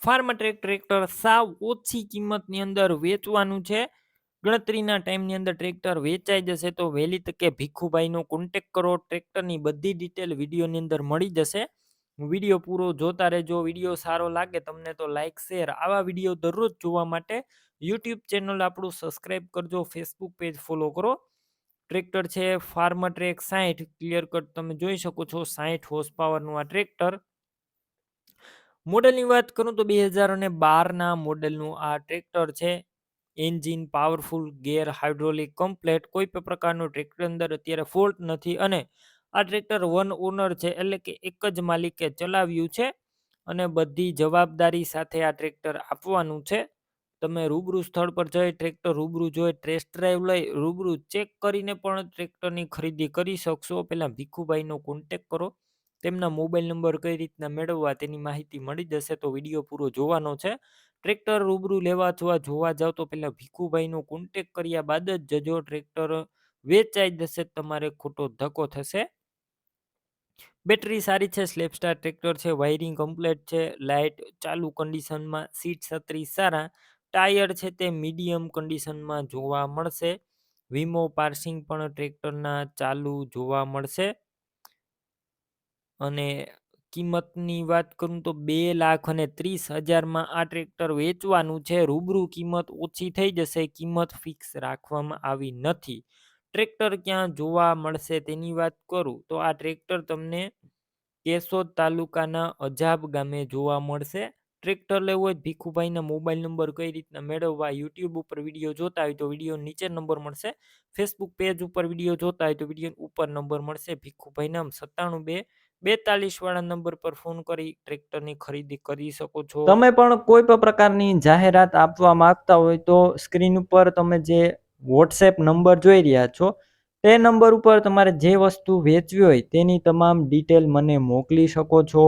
Farm track tractor સાવ ઓછી કિંમતની અંદર વેચવાનું છે. ગણતરીના ટાઈમની અંદર ટ્રેક્ટર વેચાઈ જશે તો વહેલી તકે ભીખુભાઈનો કોન્ટેક કરો. ટ્રેક્ટરની બધી ડિટેલ વિડીયોની અંદર મળી જશે. વિડીયો પૂરો જોતા રહેજો. વિડીયો સારો લાગે તમને તો લાઇક શેર આવા વિડીયો દરરોજ જોવા માટે યુટ્યુબ ચેનલ આપણું સબસ્ક્રાઈબ કરજો. ફેસબુક પેજ ફોલો કરો. ટ્રેક્ટર છે ફાર્મ ટ્રેક 60 ક્લિયર કટ તમે જોઈ શકો છો. 60 હોર્સ પાવરનું આ ટ્રેક્ટર. મોડેલની વાત કરું તો 2012ના મોડેલનું આ ટ્રેક્ટર છે. એન્જિન પાવરફુલ, ગેર હાઇડ્રોલિક કમ્પ્લેટ, કોઈ પણ પ્રકારનું ટ્રેક્ટર અંદર અત્યારે ફોલ્ટ નથી અને આ ટ્રેક્ટર વન ઓનર છે એટલે કે એક જ માલિકે ચલાવ્યું છે અને બધી જવાબદારી સાથે આ ટ્રેક્ટર આપવાનું છે. તમે રૂબરૂ સ્થળ પર જઈ ટ્રેક્ટર રૂબરૂ જોઈ ટેસ્ટ ડ્રાઈવ લઈ રૂબરૂ ચેક કરીને પણ ટ્રેક્ટરની ખરીદી કરી શકશો. પહેલાં ભીખુભાઈનો કોન્ટેક કરો. તેમના મોબાઈલ નંબર કઈ રીતના મેળવવા તેની માહિતી મળી જશે તો વિડીયો પૂરો જોવાનો છે. ટ્રેક્ટર રૂબરૂ લેવા અથવા જોવા જાવ તો પહેલાં ભીખુભાઈનો કોન્ટેક કર્યા બાદ જ જજો. ટ્રેક્ટર વેચાઈ જશે તમારે ખોટો ધક્કો થશે. બેટરી સારી છે. સ્લેપસ્ટાર ટ્રેક્ટર છે. વાયરિંગ કમ્પ્લેટ છે. લાઇટ ચાલુ કન્ડિશનમાં, સીટ છત્રી સારા, ટાયર છે તે મીડિયમ કન્ડિશનમાં જોવા મળશે. વીમો પાર્સિંગ પણ ટ્રેક્ટરના ચાલુ જોવા મળશે. અને કિંમતની વાત કરું તો 2,30,000 આ ટ્રેક્ટર વેચવાનું છે. રૂબરૂ કિંમત ઓછી થઈ જશે. કિંમત ફિક્સ રાખવામાં આવી નથી. ટ્રેક્ટર ક્યાં જોવા મળશે તેની વાત કરું તો આ ટ્રેક્ટર તમને કેશોદ તાલુકાના અજાબ ગામે જોવા મળશે. ટ્રેક્ટર લેવું હોય ભીખુભાઈના મોબાઈલ નંબર કઈ રીતના મેળવવા યુટ્યુબ ઉપર વિડીયો જોતા હોય તો વિડીયો નીચે નંબર મળશે. ફેસબુક પેજ ઉપર વિડીયો જોતા હોય તો વિડીયો ઉપર નંબર મળશે. ભીખુભાઈના 97 42 વાળા નંબર પર ફોન કરી ટ્રેક્ટરની ખરીદી કરી શકો છો. તમે પણ કોઈ પણ પ્રકારની જાહેરાત આપવા માંગતા હોય તો સ્ક્રીન ઉપર તમે જે વોટ્સએપ નંબર જોઈ રહ્યા છો તે નંબર ઉપર તમારે જે વસ્તુ વેચવી હોય તેની તમામ ડિટેલ મને મોકલી શકો છો.